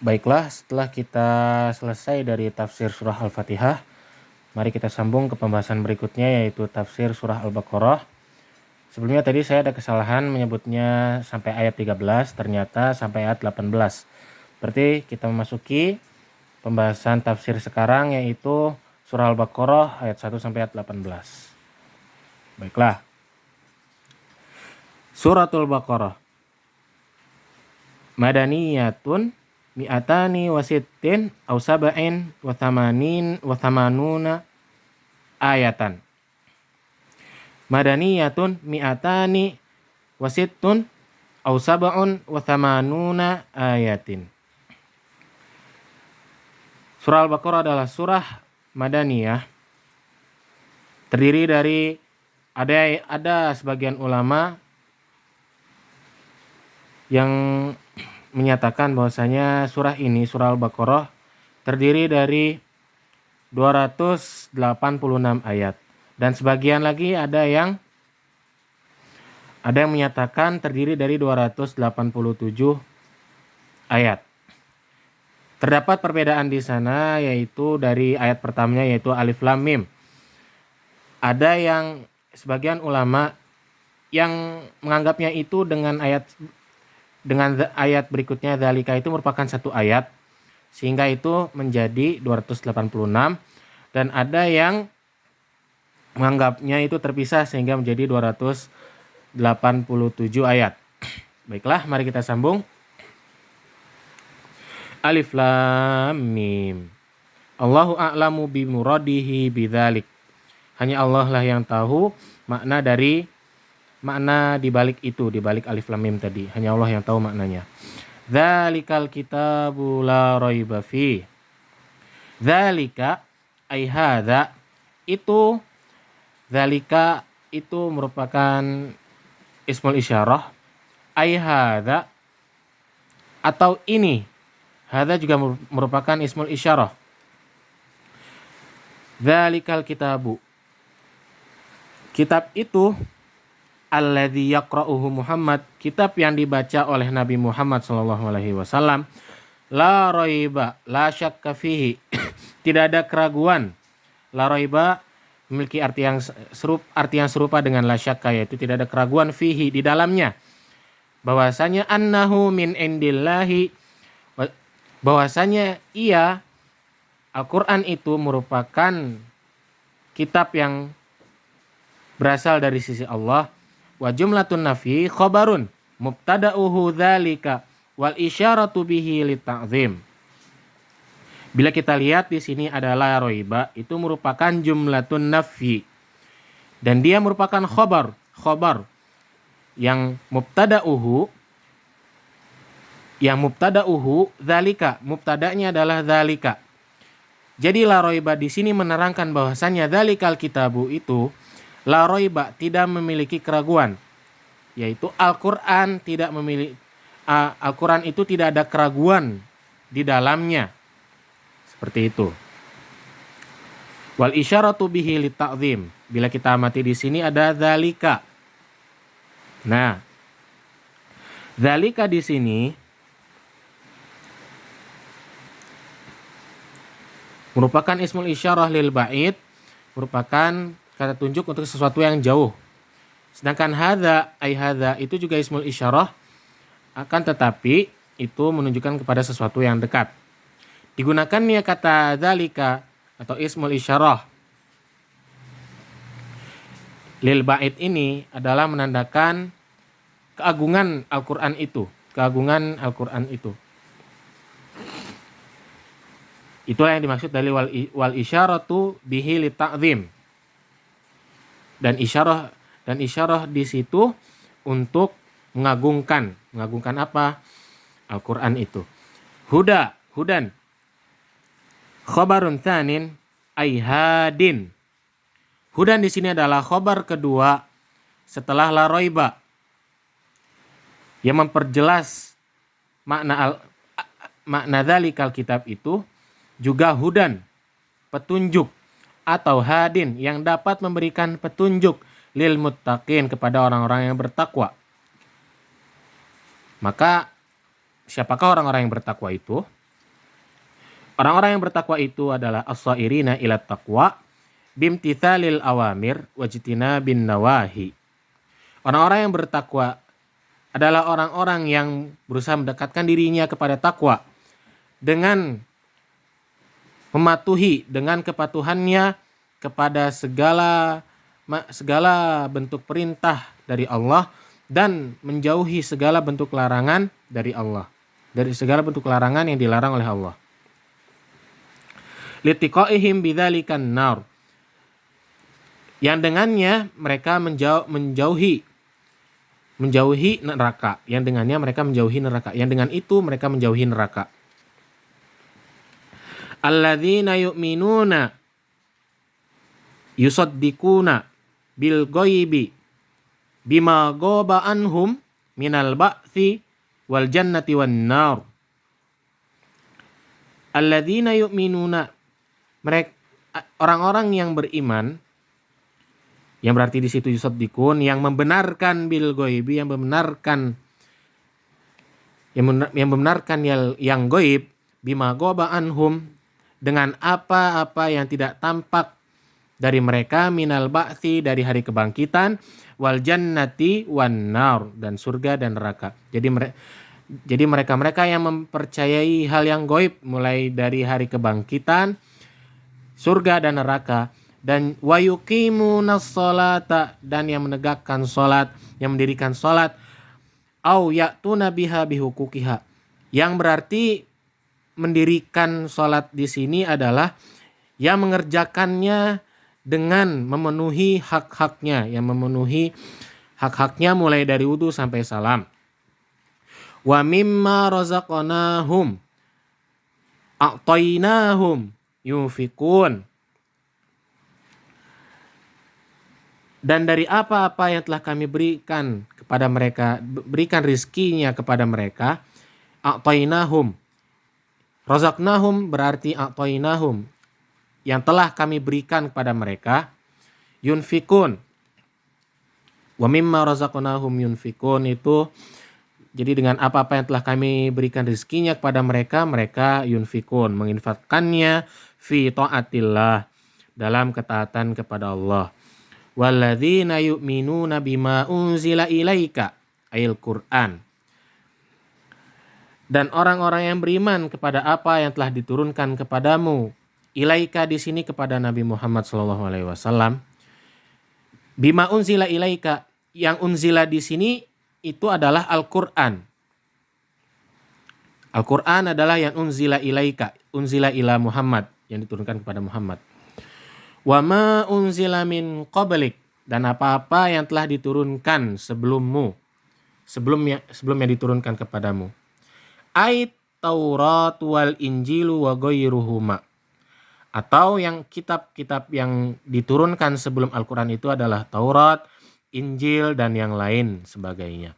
Baiklah, setelah kita selesai dari tafsir surah Al-Fatihah, mari kita sambung ke pembahasan berikutnya, yaitu tafsir surah Al-Baqarah. Sebelumnya tadi saya ada kesalahan menyebutnya sampai ayat 13, ternyata sampai ayat 18. Berarti kita memasuki pembahasan tafsir sekarang, yaitu surah Al-Baqarah ayat 1 sampai ayat 18. Baiklah. Suratul Baqarah. Madaniyatun mi'atani wasittin aw sab'in wa thamanuna ayatan. Madaniyatun mi'atani wasittun aw sab'un wa thamanuna ayatin. Surah Al-Baqarah adalah surah Madaniyah. Terdiri dari ada sebagian ulama yang menyatakan bahwasanya surah ini, surah Al-Baqarah, terdiri dari 286 ayat. Dan sebagian lagi ada yang menyatakan terdiri dari 287 ayat. Terdapat perbedaan di sana, yaitu dari ayat pertamanya, yaitu Alif Lam Mim. Ada yang sebagian ulama yang menganggapnya itu dengan ayat berikutnya dzalika itu merupakan satu ayat, sehingga itu menjadi 286, dan ada yang menganggapnya itu terpisah sehingga menjadi 287 ayat. Baiklah, mari kita sambung. Alif Lam Mim. Allahu a'lamu bimuradihi bidzalik. Hanya Allah lah yang tahu makna di balik itu, di balik Alif Lam Mim tadi. Hanya Allah yang tahu maknanya. Dzalikal kitabu la raiba fi. Dzalika ai hadza, itu dzalika itu merupakan ismul isyarah. Ai hadza atau ini. Hadza juga merupakan ismul isyarah. Dzalikal kitabu. Kitab itu alladzi yaqra'uhu Muhammad, kitab yang dibaca oleh Nabi Muhammad SAW. La raiba, la syakka fihi. Tidak ada keraguan. La raiba memiliki arti yang serupa dengan la syakka, yaitu tidak ada keraguan fihi, di dalamnya. Bahwasanya annahu min indillahi, bahwasanya ia Al-Quran itu merupakan kitab yang berasal dari sisi Allah. Wa jumlatun nafi khabarun mubtada'uhu dzalika wal isyaratu bihi lita'zim. Bila kita lihat di sini adalah roiba, itu merupakan jumlatun nafi, dan dia merupakan khabar yang mubtada'uhu dzalika, mubtada'nya adalah dzalika. Jadi la roiba di sini menerangkan bahwasannya dzalikal kitabu itu la roiba, tidak memiliki keraguan, yaitu Al-Quran Al-Quran itu tidak ada keraguan di dalamnya, seperti itu. Wal isyaratu bihi lita'zim. Bila kita amati di sini ada dzalika. Nah, dzalika di sini merupakan ismul isyarah lil ba'id, merupakan kata tunjuk untuk sesuatu yang jauh. Sedangkan hadza itu juga ismul isyarah, akan tetapi itu menunjukkan kepada sesuatu yang dekat. Digunakannya kata dzalika atau ismul isyarah lil ba'id ini adalah menandakan keagungan Al-Qur'an itu, Itulah yang dimaksud dari wal isyaratu bihi lita'zim. Dan isyarah di situ untuk mengagungkan apa? Al-Qur'an itu. Hudan. Khabarun tsanin ai hadin. Hudan di sini adalah khabar kedua setelah la raiba, yang memperjelas makna dzalikal kitab itu juga hudan, petunjuk, atau hadin, yang dapat memberikan petunjuk lil muttaqin, kepada orang-orang yang bertakwa. Maka siapakah orang-orang yang bertakwa itu? Orang-orang yang bertakwa itu adalah as-sairina ila taqwa bimtithalil awamir wajtina bin nawahi. Orang-orang yang bertakwa adalah orang-orang yang berusaha mendekatkan dirinya kepada takwa dengan mematuhi dengan kepatuhannya kepada segala bentuk perintah dari Allah dan menjauhi segala bentuk larangan dari Allah, dari segala bentuk larangan yang dilarang oleh Allah. Litiqaihim bidzalikan nar, yang dengannya mereka menjauhi neraka, yang dengannya mereka menjauhi neraka, yang dengan itu mereka menjauhi neraka. Alladzina yu'minuna yusaddiquna bil ghaibi bima ghaba anhum minal ba'thi wal jannati wan nar. Alladzina yu'minuna, mereka orang-orang yang beriman, yang berarti di situ yusaddiqun, yang membenarkan bil ghaibi, yang membenarkan yang ghaib, bima ghaba anhum, dengan apa-apa yang tidak tampak dari mereka, minal ba'thi, dari hari kebangkitan, wal jannati wan nar, dan surga dan neraka. Jadi mereka-mereka yang mempercayai hal yang gaib, mulai dari hari kebangkitan, surga dan neraka, dan wa yuqimunas sholata, dan yang menegakkan salat, yang mendirikan salat, au ya'tuna biha bihuquqiha, yang berarti mendirikan salat di sini adalah yang mengerjakannya dengan memenuhi hak-haknya, mulai dari wudu sampai salam. Wa mimma razaqnahum a'tainahum yunfikun, dan dari apa-apa yang telah kami berikan kepada mereka, berikan rizkinya kepada mereka. A'tainahum, razaqnahum berarti a'tainahum, yang telah kami berikan kepada mereka. Yunfikun, wa mimma razaqnahum yunfikun, itu jadi dengan apa-apa yang telah kami berikan rizkinya kepada mereka, mereka yunfikun, menginfakkannya fi ta'atillah, dalam ketaatan kepada Allah. Walladzina yu'minuna bima unzila ilaika, ayil Qur'an, dan orang-orang yang beriman kepada apa yang telah diturunkan kepadamu. Ilaika di sini kepada Nabi Muhammad SAW. Bima unzila ilaika, yang unzila di sini itu adalah Al-Qur'an. Al-Qur'an adalah yang unzila ilaika, unzila ila Muhammad, yang diturunkan kepada Muhammad. Wa ma unzila min qablik, dan apa-apa yang telah diturunkan sebelummu, sebelumnya diturunkan kepadamu. Ait Taurat wal Injilu wa ghairuhuma, atau yang kitab-kitab yang diturunkan sebelum Al-Quran itu adalah Taurat, Injil, dan yang lain sebagainya.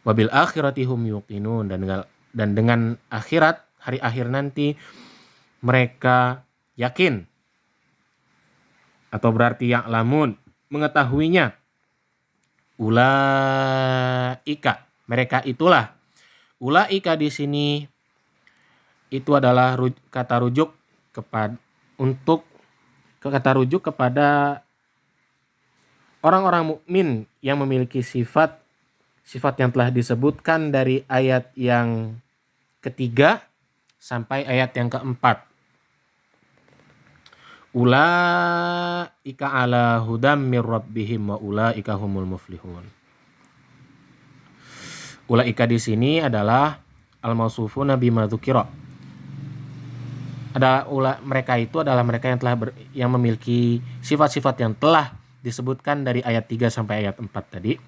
Wabil akhirati hum yuqinun, dan dengan akhirat, hari akhir nanti mereka yakin, atau berarti ya'lamun, mengetahuinya. Ulaika, mereka itulah. Ulaika di sini itu adalah kata rujuk kepada orang-orang mukmin yang memiliki sifat yang telah disebutkan dari ayat yang ketiga sampai ayat yang keempat. Ulaika ala hudam mir rabbihim wa ulaika humul muflihun. Ulaika di sini adalah al-mausufuna bima dzukira. Mereka itu adalah mereka yang memiliki sifat-sifat yang telah disebutkan dari ayat 3 sampai ayat 4 tadi.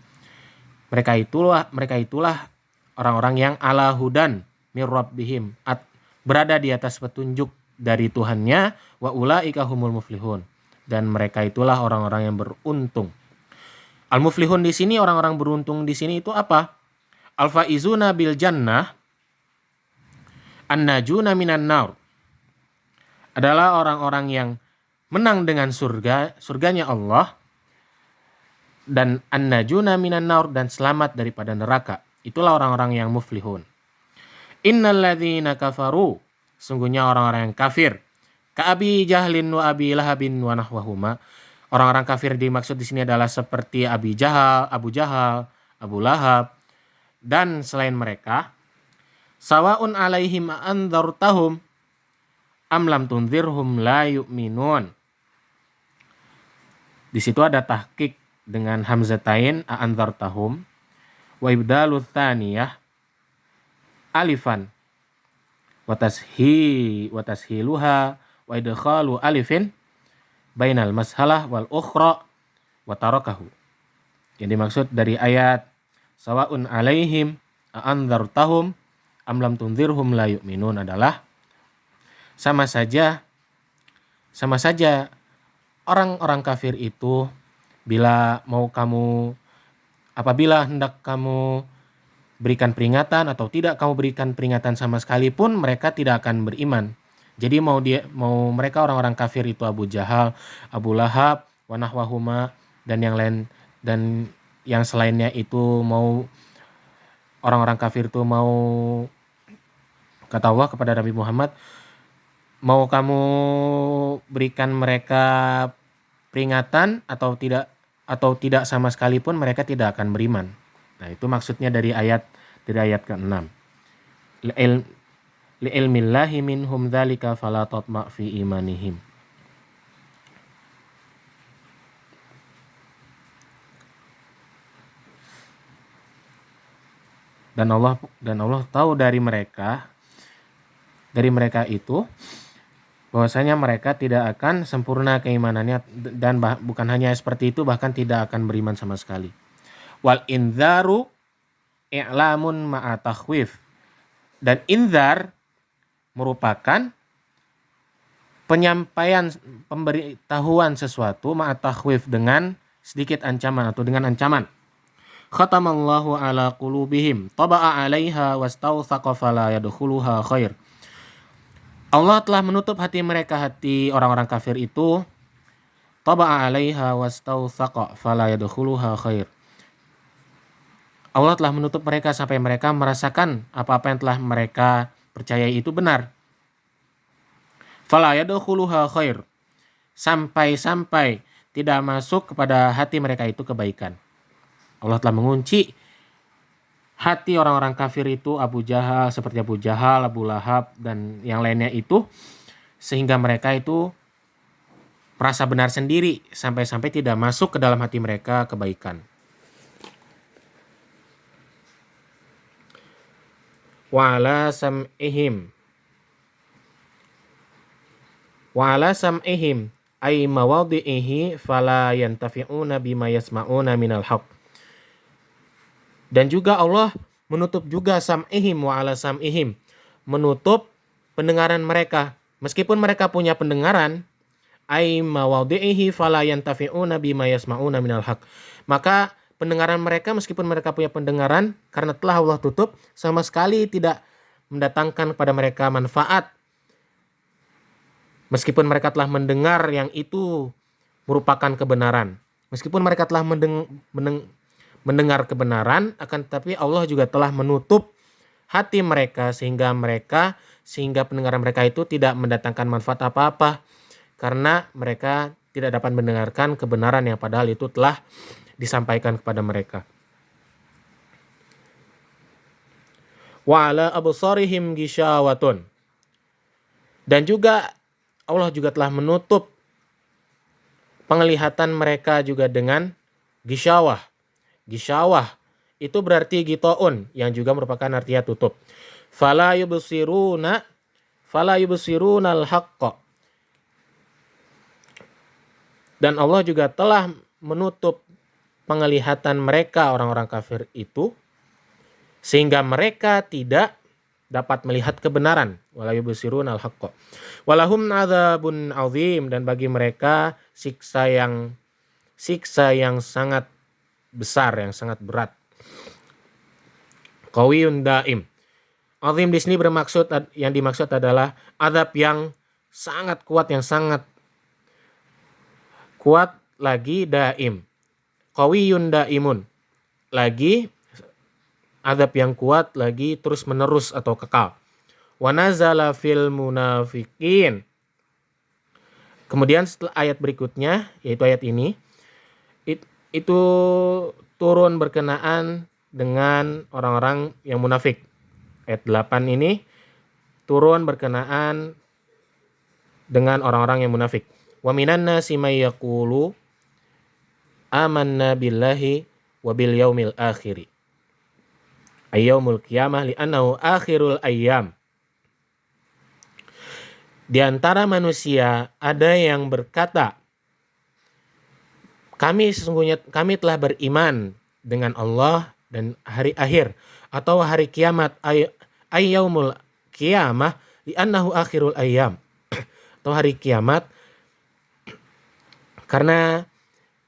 Mereka itulah orang-orang yang ala hudan mir rabbihim, berada di atas petunjuk dari Tuhannya, wa ulaika humul muflihun, dan mereka itulah orang-orang yang beruntung. Al-muflihun di sini, orang-orang beruntung di sini itu apa? Al-faizuna bil jannah an-najuna minan nar, adalah orang-orang yang menang dengan surganya Allah, dan an-najuna minan nar, dan selamat daripada neraka. Itulah orang-orang yang muflihun. Innal ladzina kafaru, sungguhnya orang-orang yang kafir. Ka Abi Jahlin wa Abi Lahabin wa nahwahuma. Orang-orang kafir dimaksud di sini adalah seperti Abu Jahal, Abu Lahab, dan selain mereka. Sawaun alaihim andzartahum am lam tunzirhum la yu'minun. Di situ ada tahqiq dengan hamzatain andzartahum wa ibdalu tsaniyah alifan wa tashiluha wa idkhalu alifin bainal mashalah wal ukhra wa tarakahu. Yang dimaksud dari ayat sawaun alaihim andzartahum am lam tunzirhum la yu'minun adalah sama saja orang-orang kafir itu apabila hendak kamu berikan peringatan atau tidak kamu berikan peringatan sama sekali pun mereka tidak akan beriman. Jadi mau mereka orang-orang kafir itu Abu Jahal, Abu Lahab, wa nahwahuma dan yang lain dan yang selainnya itu mau orang-orang kafir itu mau kata Allah kepada Nabi Muhammad, mau kamu berikan mereka peringatan atau tidak sama sekali pun mereka tidak akan beriman. Nah, itu maksudnya dari ayat ke-6. Li'ilmillahi minhum dzalika fala tatma' fi imanihim. Dan Allah tahu dari mereka itu bahwasanya mereka tidak akan sempurna keimanannya dan bukan hanya seperti itu bahkan tidak akan beriman sama sekali. Wal inzaru i'lamun ma'a takhwif. Dan inzar merupakan penyampaian pemberitahuan sesuatu ma'a takhwif dengan sedikit ancaman atau dengan ancaman. Khatamallahu ala qulubihim taba'a 'alaiha wastawthaqa fala yadkhuluha khair. Allah telah menutup hati orang-orang kafir itu. Taba'a 'alaiha wastawthaqa fala yadkhuluha khair. Allah telah menutup mereka sampai mereka merasakan apa-apa yang telah mereka percayai itu benar. Fala yadkhuluha khair. Sampai tidak masuk kepada hati mereka itu kebaikan. Allah telah mengunci hati orang-orang kafir itu seperti Abu Jahal, Abu Lahab dan yang lainnya itu sehingga mereka itu merasa benar sendiri sampai tidak masuk ke dalam hati mereka kebaikan. Wa ala sam'ihim ay mawadhi'ihi fala yantafi'una bima yasma'una minal haqq. Dan juga Allah menutup juga sam'ihim wa ala sam'ihim, menutup pendengaran mereka meskipun mereka punya pendengaran, ay mawadhi'ihi fala yantafi'una bima yasma'una minal haqq. Maka pendengaran mereka meskipun mereka punya pendengaran karena telah Allah tutup sama sekali tidak mendatangkan kepada mereka manfaat. Meskipun mereka telah mendengar yang itu merupakan kebenaran. Meskipun mereka telah mendengar kebenaran, akan tetapi Allah juga telah menutup hati mereka sehingga pendengaran mereka itu tidak mendatangkan manfaat apa-apa. Karena mereka tidak dapat mendengarkan kebenaran yang padahal itu telah disampaikan kepada mereka. Wa ala absarihim gishawatun. Dan juga Allah juga telah menutup penglihatan mereka juga dengan gishawah. Gishawah itu berarti gitaun yang juga merupakan artinya tutup. Fala yubsiruna al-haqqa. Dan Allah juga telah menutup penglihatan mereka orang-orang kafir itu sehingga mereka tidak dapat melihat kebenaran. Wala yubsiruna al-haqqa. Walahum adzabun azim. Dan bagi mereka siksa yang sangat besar, yang sangat berat. Qawiyun daim. Azim di sini yang dimaksud adalah azab yang sangat kuat, lagi daim. Qawiyun daimun. Lagi azab yang kuat, lagi terus menerus atau kekal. Wa nazala fil munafiqin. Kemudian setelah ayat berikutnya, yaitu ayat ini, itu turun berkenaan dengan orang-orang yang munafik. Ayat 8 ini turun berkenaan dengan orang-orang yang munafik. Wa minan nasi may yaqulu amanna billahi wa bil yaumil akhir. Ayyaumul qiyamah li'annahu akhirul ayyam. Di antara manusia ada yang berkata, kami telah beriman dengan Allah dan hari akhir atau hari kiamat, ayyaumul qiyamah li'annahu akhirul ayyam. Atau hari kiamat karena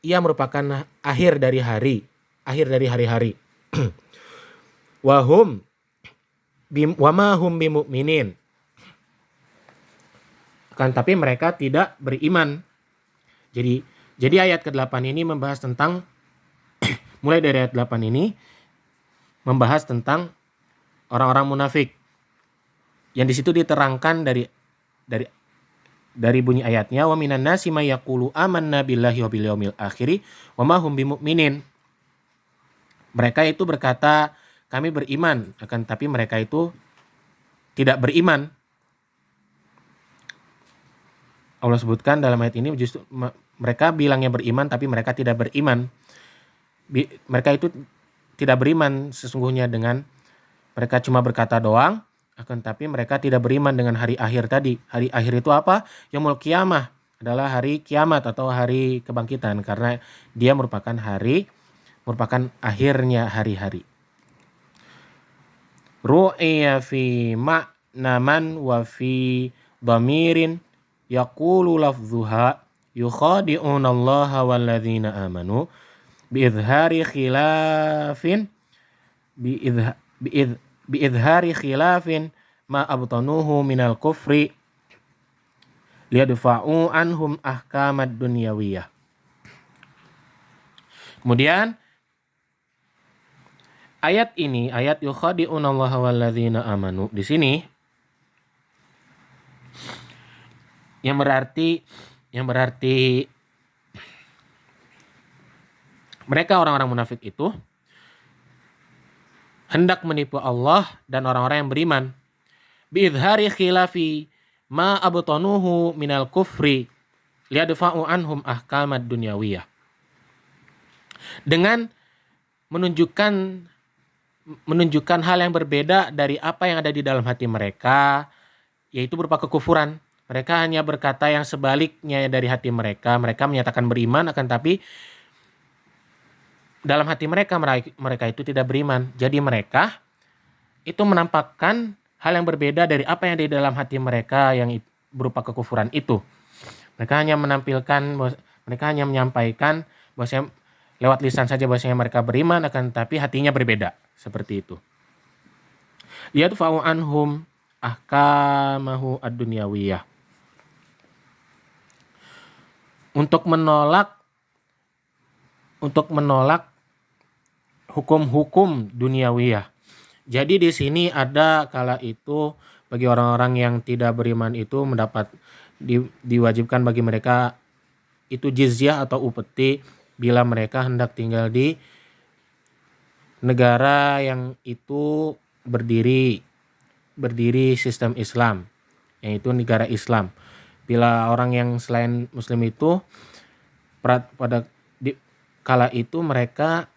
ia merupakan akhir dari hari-hari. Wa ma hum bimu'minin. Tapi mereka tidak beriman. Jadi ayat ke-8 ini membahas tentang mulai dari ayat 8 ini membahas tentang orang-orang munafik. Yang di situ diterangkan dari bunyi ayatnya, wa minan nasi may yaqulu amanna billahi wa bil yaumil akhir wa ma hum bimu'minin. Mereka itu berkata kami beriman, tapi mereka itu tidak beriman. Allah sebutkan dalam ayat ini justru mereka bilangnya beriman tapi mereka tidak beriman. Mereka itu tidak beriman sesungguhnya dengan mereka cuma berkata doang, tapi mereka tidak beriman dengan hari akhir tadi. Hari akhir itu apa? Yaumul qiyamah adalah hari kiamat atau hari kebangkitan karena dia merupakan akhirnya hari-hari. Ru'ya fi ma'na man wa fi dhamirin yaqulu lafzuha yukhadi'una allaha walladzina amanu biizhari khilafin ma abtanuhu minal kufri liyadfa'u anhum ahkamad dunyawiyah. Kemudian ayat ini, ayat yukhadi'unallaha walladzina amanu, di sini yang berarti mereka orang-orang munafik itu hendak menipu Allah dan orang-orang yang beriman. Biizhari khilafi ma abtanuhu minal kufri liyadfa'u anhum ahkamad dunyawiyah. Dengan menunjukkan hal yang berbeda dari apa yang ada di dalam hati mereka, yaitu berupa kekufuran. Mereka hanya berkata yang sebaliknya dari hati mereka. Mereka menyatakan beriman, tapi dalam hati mereka itu tidak beriman. Jadi mereka itu menampakkan hal yang berbeda dari apa yang ada di dalam hati mereka yang berupa kekufuran itu. Mereka hanya menyampaikan bahwasanya lewat lisan saja bahwasanya mereka beriman, tapi hatinya berbeda. Seperti itu. Yadfa'u anhum ahkamahu ad-dunyawiyah. Untuk menolak hukum-hukum duniawiyah. Jadi di sini ada kala itu bagi orang-orang yang tidak beriman itu diwajibkan bagi mereka itu jizyah atau upeti bila mereka hendak tinggal di negara yang itu berdiri sistem Islam, yaitu negara Islam. Bila orang yang selain Muslim itu pada kala itu mereka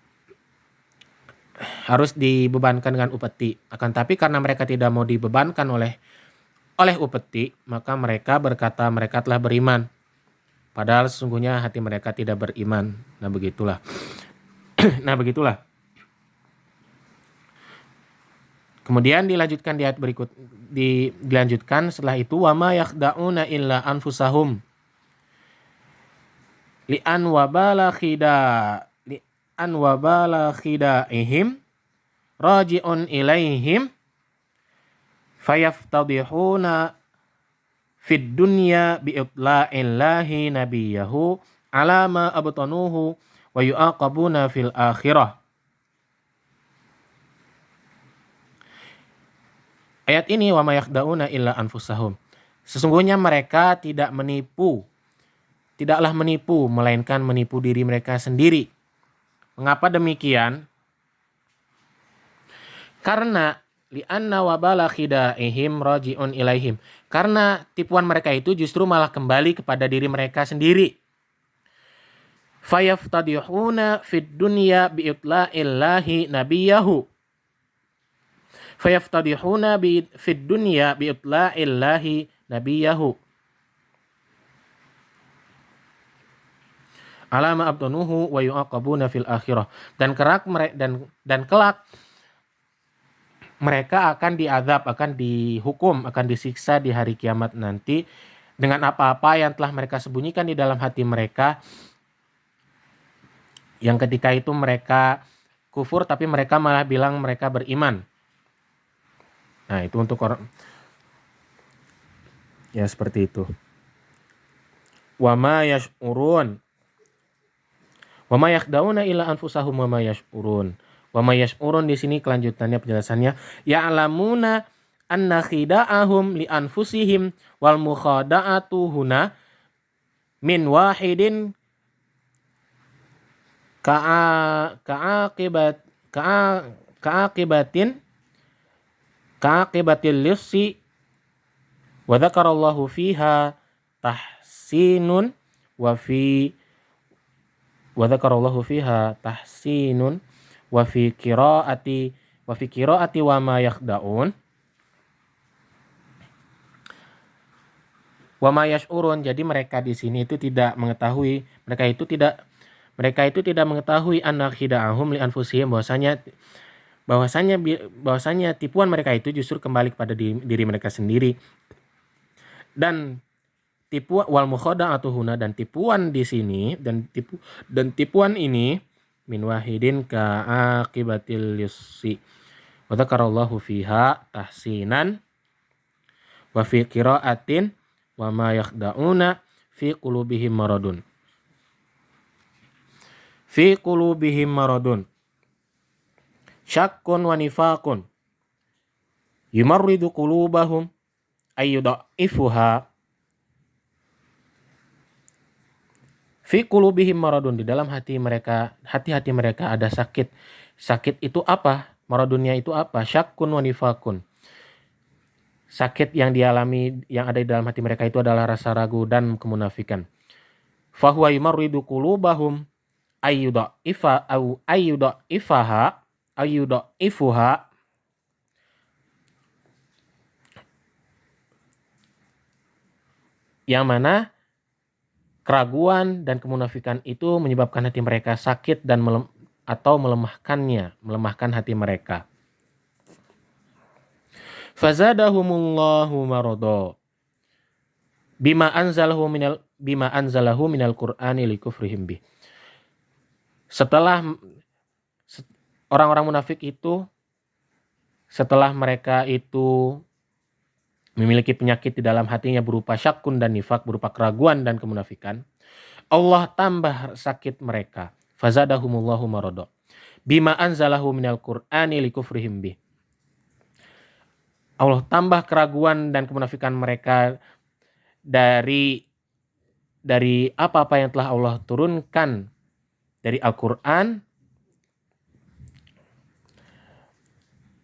harus dibebankan dengan upeti. Tapi karena mereka tidak mau dibebankan oleh upeti, maka mereka berkata mereka telah beriman. Padahal sesungguhnya hati mereka tidak beriman. Nah begitulah. Kemudian dilanjutkan di ayat berikut, dilanjutkan setelah itu wa ma yakhda'una illa anfusahum li'an wabala khida'ihim raji'un ilaihim fayaftadihuna fid dunya bi'itla'illahi nabiyahu ala ma abtanuhu wa yu'aqabuna fil akhirah. Ayat ini wa may yakhda'una illa anfusahum. Sesungguhnya mereka tidaklah menipu melainkan menipu diri mereka sendiri. Mengapa demikian? Karena li'anna wabala khida'ihim raji'un ilaihim. Karena tipuan mereka itu justru malah kembali kepada diri mereka sendiri. Fayaftadihuna fid dunya bi'itla'illahi nabiyahu. Fayaftadihuna fid dunya bi'itla'illahi nabiyahu. Alama abtanuhu wa yu'aqabuna fil akhirah. Dan kelak mereka akan diazab, akan dihukum, akan disiksa di hari kiamat nanti dengan apa-apa yang telah mereka sembunyikan di dalam hati mereka, yang ketika itu mereka kufur tapi mereka malah bilang mereka beriman. Nah, itu untuk orang ya seperti itu. Wa ma yash'urun. Wa ma yakhda'una illa anfusahum wa ma yash'urun. Wa ma yash'urun di sini kelanjutannya penjelasannya, ya'lamuna anna khida'ahum li anfusihim wal mukhada'atu huna min wahidin ka'aqibatil lissi wa dzakarallahu fiha tahsinun wa dzakarallahu fiha tahsinun wa fi qiraati wa ma yakhda'un wa ma yash'urun. Jadi mereka di sini itu tidak mengetahui, mereka itu tidak mengetahui anna khida'ahum li anfusihim, bahwasanya tipuan mereka itu justru kembali kepada diri mereka sendiri. Dan tipuan wal mukhada'atu huna, dan tipuan di sini dan tipuan ini min wahidin ka'aqibatil lissi wa dzakarallahu fiha tahsinan wa fi qira'atin wa ma yakhda'una fi qulubihim maradun syakkun wa nifaqun yumarridu qulubahum ayyudaifuha fi qulubihim maradun. Di dalam hati hati mereka ada sakit. Sakit itu apa? Maradunnya itu apa? Syakkun wa nifaqun. Sakit yang dialami, yang ada di dalam hati mereka itu adalah rasa ragu dan kemunafikan. Fahuwa yumarridu qulubahum ayyudaifuha, yang mana keraguan dan kemunafikan itu menyebabkan hati mereka sakit dan melemahkan hati mereka. Fazadahumullahu marada bima anzalahu minal Qur'ani likufrihim bih. Setelah orang-orang munafik itu, setelah mereka itu memiliki penyakit di dalam hatinya berupa syakkun dan nifak, berupa keraguan dan kemunafikan, Allah tambah sakit mereka. Fazadahumullahu marada bima anzalahu minal Qur'ani likufrihim bih. Allah tambah keraguan dan kemunafikan mereka dari apa-apa yang telah Allah turunkan dari Al-Qur'an,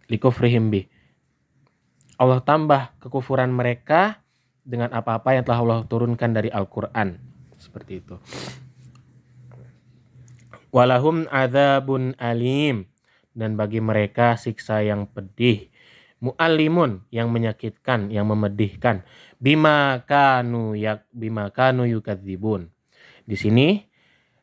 likufrihim bih. Allah tambah kekufuran mereka dengan apa-apa yang telah Allah turunkan dari Al-Qur'an. Seperti itu. Walahum adzabun alim, dan bagi mereka siksa yang pedih. Mu'allimun, yang menyakitkan, yang memedihkan. Bima kanu yukadzibun. Di sini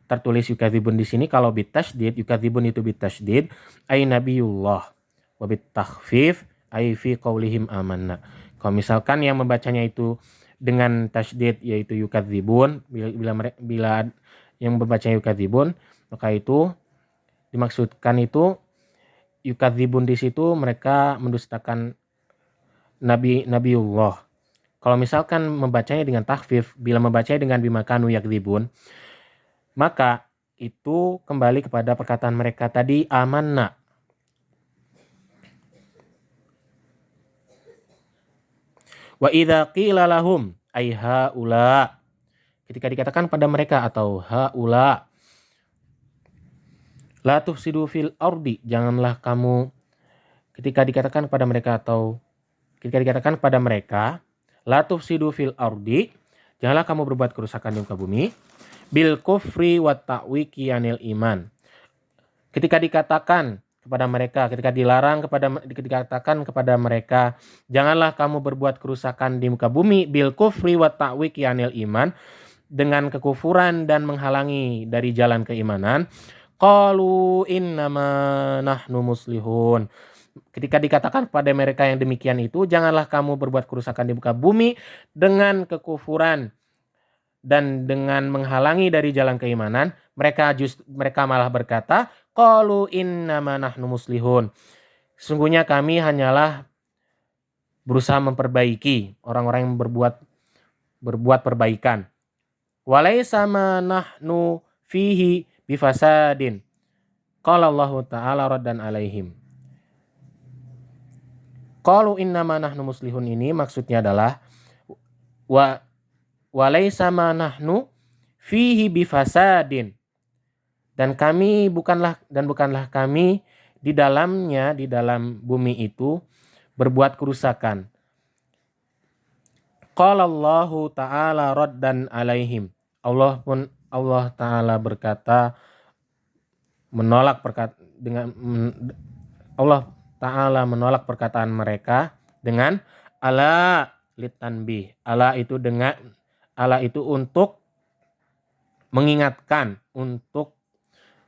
tertulis yukadzibun di sini kalau bitasydid, yukadzibun itu bitasydid ay nabiyullah, wa bitakhfif ay fi qaulihim amanna. Kalau misalkan yang membacanya itu dengan tasydid yaitu yukadzibun, bila yang membacanya yukadzibun, maka itu dimaksudkan itu yukadzibun di situ mereka mendustakan Nabiullah. Kalau misalkan membacanya dengan takhfif, bila membacanya dengan bima kanu yakdzibun, maka itu kembali kepada perkataan mereka tadi amanna. Wa idza qila lahum ay haula, ketika dikatakan pada mereka atau haula, la tufsidu fil ardi, janganlah kamu, ketika dikatakan kepada mereka atau ketika dikatakan kepada mereka, la tufsidu fil ardi, janganlah kamu berbuat kerusakan di muka bumi, bil kufri wa ta'wiki anil iman. Ketika dikatakan kepada mereka, ketika dikatakan kepada mereka, janganlah kamu berbuat kerusakan di muka bumi, bil kufri wa ta'wiki anil iman, dengan kekufuran dan menghalangi dari jalan keimanan. Qalu innama nahnu muslihun. Ketika dikatakan kepada mereka yang demikian itu, janganlah kamu berbuat kerusakan di muka bumi dengan kekufuran dan dengan menghalangi dari jalan keimanan, mereka malah berkata, qalu innama nahnu muslihun. Sungguhnya kami hanyalah berusaha memperbaiki, orang-orang yang berbuat perbaikan. Walaysa ma nahnu fihi bifasadin. Qala Allah Ta'ala raddan alaihim. Qalu innama nahnu muslihun ini maksudnya adalah walaysa ma nahnu fihi bifasadin, dan bukanlah kami di dalamnya, di dalam bumi itu berbuat kerusakan. Qala Allah Ta'ala raddan alaihim. Allah Ta'ala berkata Allah Ta'ala menolak perkataan mereka dengan ala litanbih. Ala itu untuk mengingatkan, untuk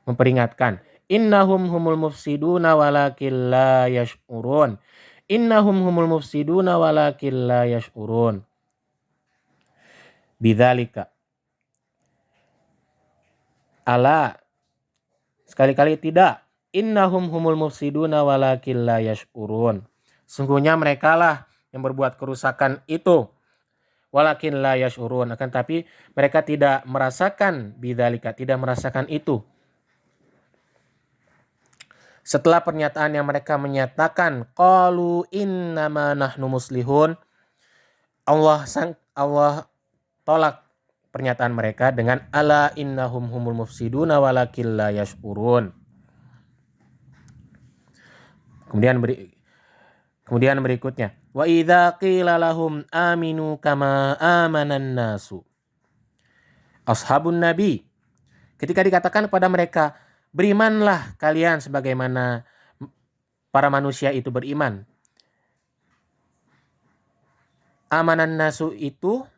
memperingatkan. Innahum humul mufsiduna walakin la yash'urun. Innahum humul mufsiduna walakin la yash'urun. Bidzalika. Ala, sekali-kali tidak. Innahum humul mufsiduna walakin la yash'urun. Sungguhnya mereka lah yang berbuat kerusakan itu. Walakin la yash'urun, akan tapi mereka tidak merasakan bidzalika, tidak merasakan itu. Setelah pernyataan yang mereka menyatakan qalu innama nahnu muslihun, Allah tolak pernyataan mereka dengan ala innahum humul mufsiduna walakin la yash'urun. Kemudian berikutnya, wa idza qila lahum aminu kama amanan nasu. Ashabun Nabi, ketika dikatakan kepada mereka, berimanlah kalian sebagaimana para manusia itu beriman. Amanan nasu itu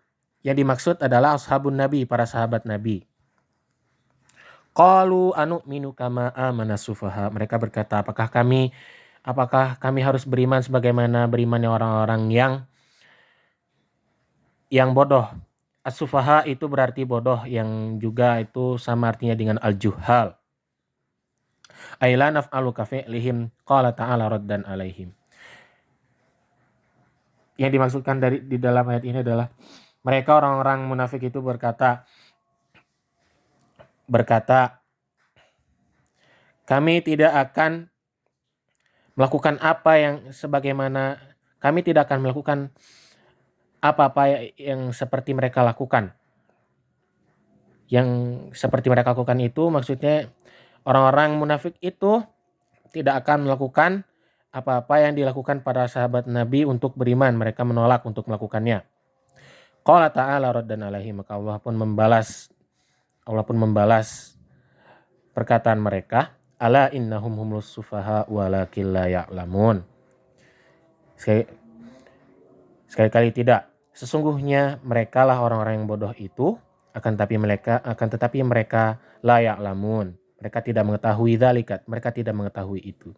yang dimaksud adalah ashabun Nabi, para sahabat Nabi. Qalu anu'minu kama amanas sufaha. Mereka berkata, apakah kami harus beriman sebagaimana berimannya orang-orang yang bodoh. As-sufaha itu berarti bodoh, yang juga itu sama artinya dengan al-juhal. Aila naf'alu kafi'lihim qala ta'ala raddan alaihim. Yang dimaksudkan di dalam ayat ini adalah mereka orang-orang munafik itu berkata, kami tidak akan melakukan kami tidak akan melakukan apa-apa yang seperti mereka lakukan. Yang seperti mereka lakukan itu maksudnya orang-orang munafik itu tidak akan melakukan apa-apa yang dilakukan para sahabat Nabi untuk beriman. Mereka menolak untuk melakukannya. Qala ta'ala raddan alaihi, maka Allah pun membalas perkataan mereka. Ala innahum humul sufaha walakin la ya'lamun. Sekali-kali tidak. Sesungguhnya mereka lah orang-orang yang bodoh itu, akan tetapi mereka la ya'lamun. Mereka tidak mengetahui dzalika, mereka tidak mengetahui itu.